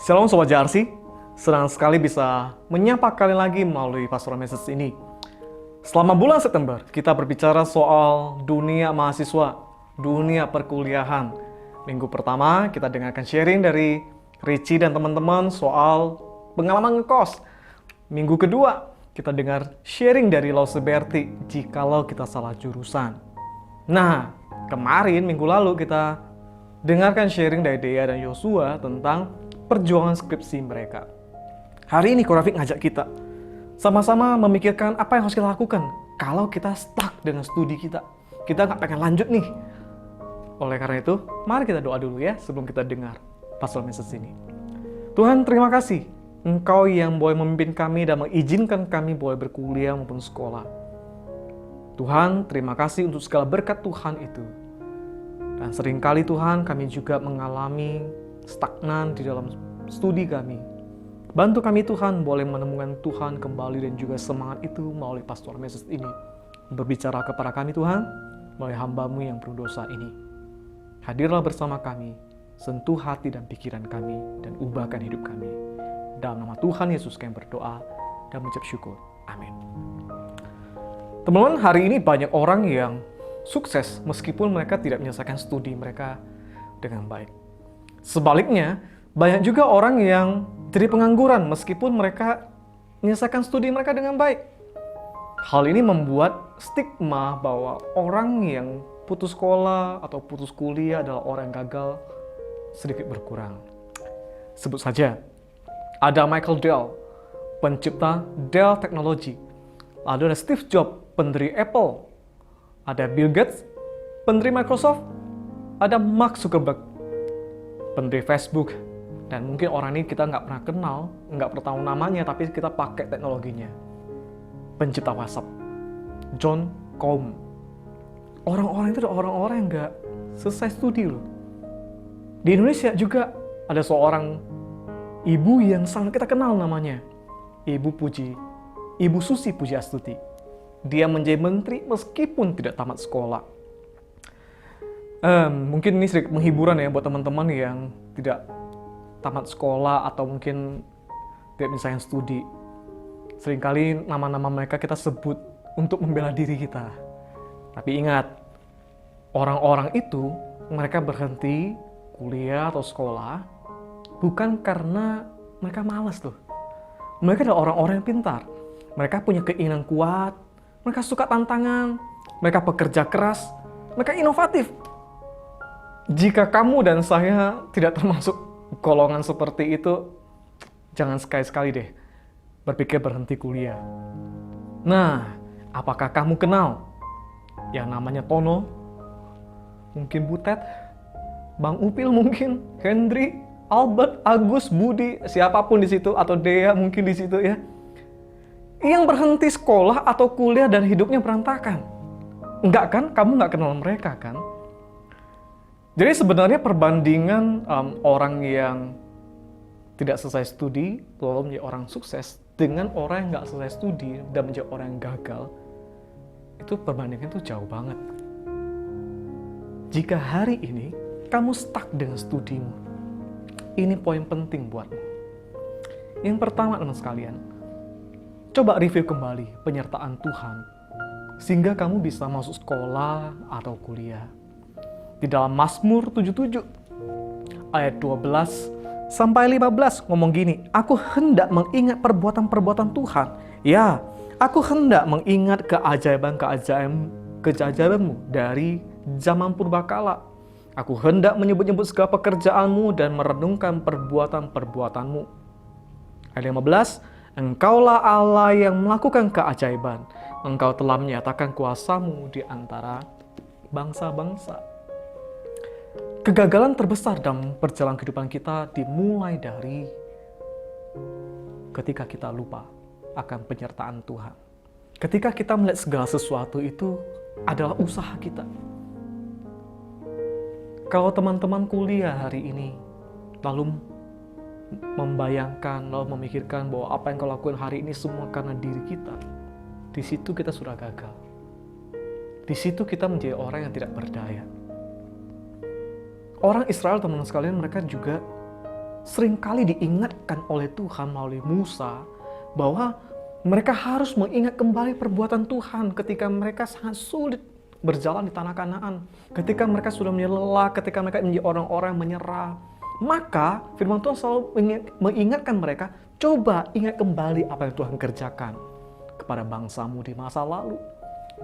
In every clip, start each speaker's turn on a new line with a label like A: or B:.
A: Shalom Sobat Jarsi, senang sekali bisa menyapa kalian lagi melalui pastoral message ini. Selama bulan September, kita berbicara soal dunia mahasiswa, dunia perkuliahan. Minggu pertama, kita dengarkan sharing dari Richie dan teman-teman soal pengalaman ngekos. Minggu kedua, kita dengar sharing dari Lause Berti jikalau kita salah jurusan. Nah, kemarin minggu lalu kita dengarkan sharing dari Dea dan Yosua tentang perjuangan skripsi mereka. Hari ini Korafik ngajak kita sama-sama memikirkan apa yang harus kita lakukan kalau kita stuck dengan studi kita. Kita nggak pengen lanjut nih. Oleh karena itu, mari kita doa dulu ya sebelum kita dengar pastoral message ini. Tuhan, terima kasih. Engkau yang boleh memimpin kami dan mengizinkan kami boleh berkuliah maupun sekolah. Tuhan, terima kasih untuk segala berkat Tuhan itu. Dan seringkali Tuhan, kami juga mengalami stagnan di dalam studi kami. Bantu kami Tuhan boleh menemukan Tuhan kembali dan juga semangat itu melalui pastoral message ini. Berbicara kepada kami Tuhan, melalui hamba-Mu yang penuh dosa ini. Hadirlah bersama kami, sentuh hati dan pikiran kami, dan ubahkan hidup kami. Dalam nama Tuhan Yesus kami berdoa dan mengucap syukur. Amin. Teman-teman, hari ini banyak orang yang sukses meskipun mereka tidak menyelesaikan studi mereka dengan baik. Sebaliknya, banyak juga orang yang jadi pengangguran meskipun mereka menyelesaikan studi mereka dengan baik. Hal ini membuat stigma bahwa orang yang putus sekolah atau putus kuliah adalah orang yang gagal sedikit berkurang. Sebut saja, ada Michael Dell, pencipta Dell Technology. Lalu ada Steve Jobs, pendiri Apple. Ada Bill Gates, pendiri Microsoft. Ada Mark Zuckerberg, pendiri Facebook. Dan mungkin orang ini kita nggak pernah kenal, nggak pernah tahu namanya, tapi kita pakai teknologinya. Pencipta WhatsApp, John Cohn. Orang-orang itu adalah orang-orang yang nggak selesai studi loh. Di Indonesia juga ada seorang ibu yang sangat kita kenal namanya. Ibu Susi Pujiastuti. Dia menjadi menteri meskipun tidak tamat sekolah. Mungkin ini sedikit penghiburan ya buat teman-teman yang tidak tamat sekolah atau mungkin tidak menyelesaikan studi. Seringkali nama-nama mereka kita sebut untuk membela diri kita. Tapi ingat, orang-orang itu mereka berhenti kuliah atau sekolah bukan karena mereka malas loh. Mereka adalah orang-orang yang pintar. Mereka punya keinginan kuat, mereka suka tantangan, mereka bekerja keras, mereka inovatif. Jika kamu dan saya tidak termasuk golongan seperti itu, jangan sekali-sekali deh berpikir berhenti kuliah. Nah, apakah kamu kenal yang namanya Tono? Mungkin Butet, Bang Upil mungkin, Hendri, Albert, Agus, Budi, siapapun di situ, atau Dea mungkin di situ ya. Yang berhenti sekolah atau kuliah dan hidupnya berantakan. Enggak kan? Kamu nggak kenal mereka kan? Jadi sebenarnya perbandingan orang yang tidak selesai studi lalu menjadi orang sukses dengan orang yang nggak selesai studi dan menjadi orang yang gagal, itu perbandingan itu jauh banget. Jika hari ini kamu stuck dengan studimu, ini poin penting buatmu. Yang pertama teman sekalian, coba review kembali penyertaan Tuhan sehingga kamu bisa masuk sekolah atau kuliah. Di dalam Mazmur 77 ayat 12 sampai 15 ngomong gini, aku hendak mengingat perbuatan-perbuatan Tuhan. Ya, aku hendak mengingat keajaiban-mu dari zaman purbakala. Aku hendak menyebut-nyebut segala pekerjaanmu dan merenungkan perbuatan-perbuatanmu. Ayat 15, Engkaulah Allah yang melakukan keajaiban. Engkau telah menyatakan kuasamu di antara bangsa-bangsa. Kegagalan terbesar dalam perjalanan kehidupan kita dimulai dari ketika kita lupa akan penyertaan Tuhan. Ketika kita melihat segala sesuatu itu adalah usaha kita. Kalau teman-teman kuliah hari ini lalu membayangkan, lalu memikirkan bahwa apa yang kau lakukan hari ini semua karena diri kita, di situ kita sudah gagal. Di situ kita menjadi orang yang tidak berdaya. Orang Israel, teman-teman sekalian, mereka juga seringkali diingatkan oleh Tuhan melalui Musa bahwa mereka harus mengingat kembali perbuatan Tuhan ketika mereka sangat sulit berjalan di tanah Kanaan. Ketika mereka sudah menjadi lelah, ketika mereka menjadi orang-orang yang menyerah. Maka firman Tuhan selalu mengingatkan mereka, coba ingat kembali apa yang Tuhan kerjakan kepada bangsamu di masa lalu.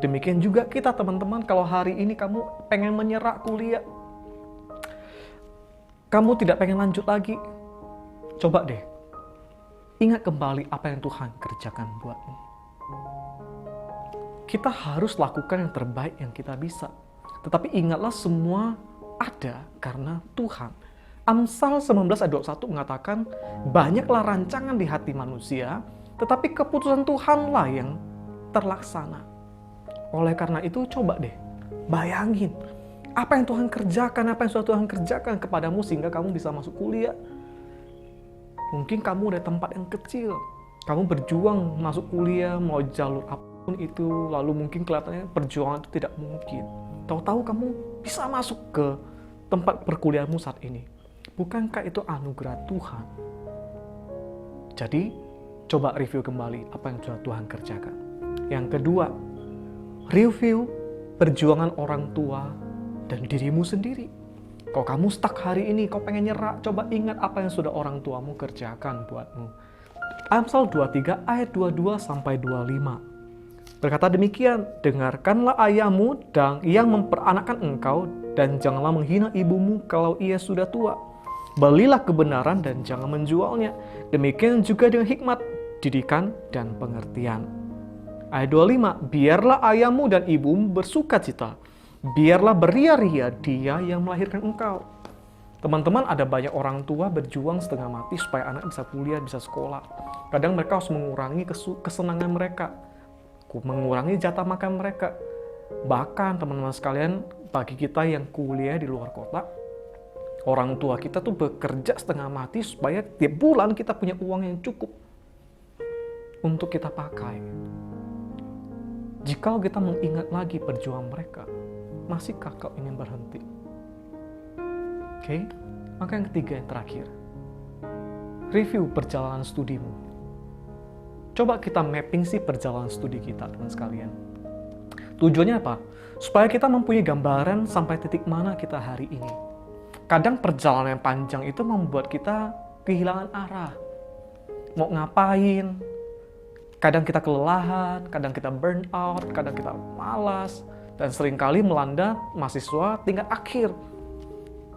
A: Demikian juga kita teman-teman, kalau hari ini kamu pengen menyerah kuliah, kamu tidak pengen lanjut lagi, coba deh ingat kembali apa yang Tuhan kerjakan buatmu. Kita harus lakukan yang terbaik yang kita bisa. Tetapi ingatlah semua ada karena Tuhan. Amsal 19 ayat 21 mengatakan, banyaklah rancangan di hati manusia, tetapi keputusan Tuhanlah yang terlaksana. Oleh karena itu coba deh bayangin apa yang Tuhan kerjakan, apa yang sudah Tuhan kerjakan kepadamu sehingga kamu bisa masuk kuliah. Mungkin kamu dari tempat yang kecil, kamu berjuang masuk kuliah, mau jalur apapun itu, lalu mungkin kelihatannya perjuangan itu tidak mungkin. Tahu-tahu kamu bisa masuk ke tempat perkuliahanmu saat ini. Bukankah itu anugerah Tuhan? Jadi, coba review kembali apa yang sudah Tuhan kerjakan. Yang kedua, review perjuangan orang tua dan dirimu sendiri. Kalau kamu stuck hari ini, kau pengen nyerah, coba ingat apa yang sudah orang tuamu kerjakan buatmu. Amsal 23 ayat 22 sampai 25. Berkata demikian, dengarkanlah ayahmu dan yang memperanakkan engkau, dan janganlah menghina ibumu kalau ia sudah tua. Belilah kebenaran dan jangan menjualnya. Demikian juga dengan hikmat, didikan, dan pengertian. Ayat 25, biarlah ayahmu dan ibumu bersuka cita. Biarlah beria-ria dia yang melahirkan engkau. Teman-teman, ada banyak orang tua berjuang setengah mati supaya anak bisa kuliah, bisa sekolah. Kadang mereka harus mengurangi kesenangan mereka, mengurangi jatah makan mereka. Bahkan teman-teman sekalian, bagi kita yang kuliah di luar kota, orang tua kita tuh bekerja setengah mati supaya tiap bulan kita punya uang yang cukup untuk kita pakai. Jika kita mengingat lagi perjuangan mereka, masihkah kau ingin berhenti? Oke, maka yang ketiga, yang terakhir, review perjalanan studimu. Coba kita mapping sih perjalanan studi kita, teman sekalian. Tujuannya apa? Supaya kita mempunyai gambaran sampai titik mana kita hari ini. Kadang perjalanan yang panjang itu membuat kita kehilangan arah. Mau ngapain? Kadang kita kelelahan, kadang kita burn out, kadang kita malas. Dan seringkali melanda mahasiswa tingkat akhir.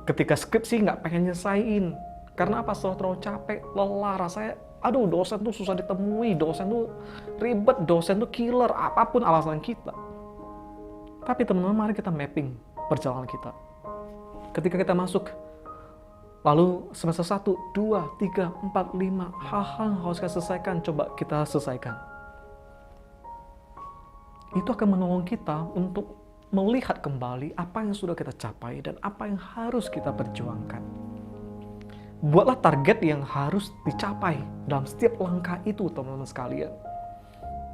A: Ketika skripsi nggak pengen nyelesain. Karena apa? Setelah terlalu capek, lelah, rasanya, aduh dosen tuh susah ditemui, dosen tuh ribet, dosen tuh killer, apapun alasan kita. Tapi teman-teman, mari kita mapping perjalanan kita. Ketika kita masuk, lalu semester 1, 2, 3, 4, 5, hal-hal yang harus kita selesaikan, coba kita selesaikan. Itu akan menolong kita untuk melihat kembali apa yang sudah kita capai dan apa yang harus kita perjuangkan. Buatlah target yang harus dicapai dalam setiap langkah itu, teman-teman sekalian.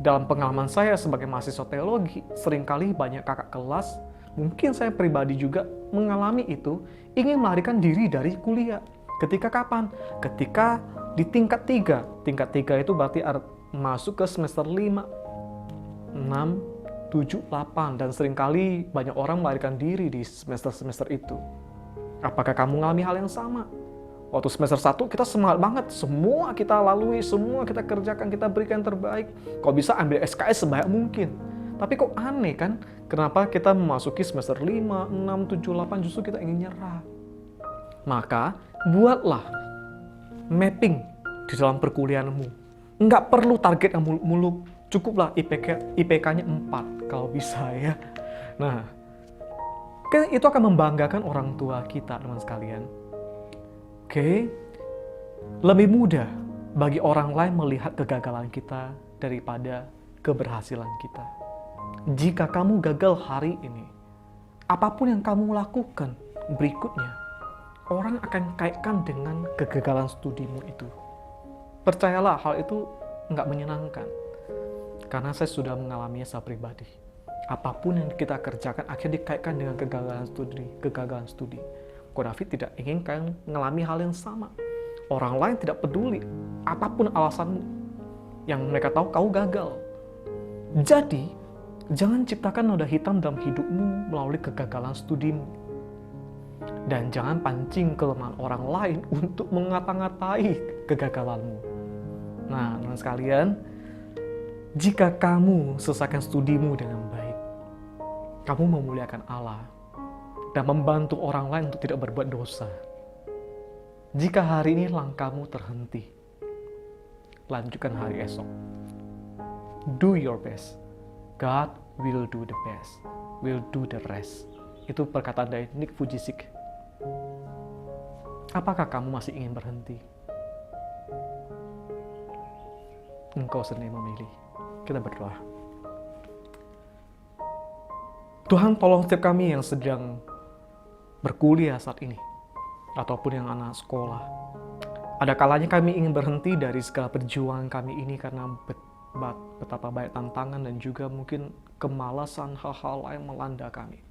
A: Dalam pengalaman saya sebagai mahasiswa teologi, seringkali banyak kakak kelas, mungkin saya pribadi juga mengalami itu, ingin melarikan diri dari kuliah. Ketika kapan? Ketika di tingkat 3. Tingkat 3 itu berarti masuk ke semester 5, 6, 7, 8. Dan seringkali banyak orang melarikan diri di semester-semester itu. Apakah kamu mengalami hal yang sama? Waktu semester 1 kita semangat banget, semua kita lalui, semua kita kerjakan, kita berikan yang terbaik. Kok bisa ambil SKS sebanyak mungkin. Tapi kok aneh kan? Kenapa kita memasuki semester 5, 6, 7, 8 justru kita ingin nyerah? Maka buatlah mapping di dalam perkuliahanmu. Nggak perlu target yang muluk-muluk, cukuplah IPK-nya 4 kalau bisa ya. Nah, itu akan membanggakan orang tua kita, teman sekalian. Oke, lebih mudah bagi orang lain melihat kegagalan kita daripada keberhasilan kita. Jika kamu gagal hari ini, apapun yang kamu lakukan berikutnya, orang akan kaitkan dengan kegagalan studimu itu. Percayalah, hal itu nggak menyenangkan. Karena saya sudah mengalaminya secara pribadi. Apapun yang kita kerjakan akhirnya dikaitkan dengan kegagalan studi. Ko David tidak ingin kalian mengalami hal yang sama. Orang lain tidak peduli apapun alasanmu. Yang mereka tahu kau gagal. Jadi, jangan ciptakan noda hitam dalam hidupmu melalui kegagalan studimu. Dan jangan pancing kelemahan orang lain untuk mengata-ngatai kegagalanmu. Nah, teman sekalian, jika kamu selesaikan studimu dengan baik, kamu memuliakan Allah dan membantu orang lain untuk tidak berbuat dosa. Jika hari ini langkahmu terhenti, lanjutkan hari esok. Do your best. God will do the best. Will do the rest. Itu perkataan dari Nick Vujicic. Apakah kamu masih ingin berhenti? Engkau sendiri memilih. Kita berdoa. Tuhan, tolong setiap kami yang sedang berkuliah saat ini, ataupun yang anak sekolah. Ada kalanya kami ingin berhenti dari segala perjuangan kami ini karena betapa banyak tantangan dan juga mungkin kemalasan hal-hal lain melanda kami.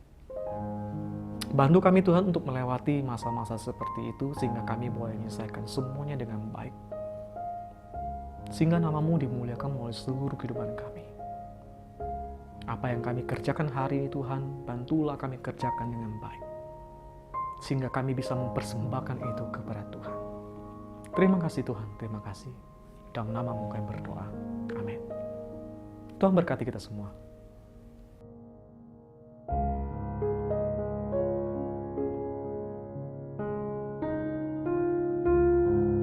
A: Bantu kami Tuhan untuk melewati masa-masa seperti itu sehingga kami boleh menyelesaikan semuanya dengan baik. Sehingga nama-Mu dimuliakan melalui seluruh kehidupan kami. Apa yang kami kerjakan hari ini Tuhan, bantulah kami kerjakan dengan baik. Sehingga kami bisa mempersembahkan itu kepada Tuhan. Terima kasih Tuhan, terima kasih. Dalam nama-Mu kami berdoa. Amin. Tuhan berkati kita semua.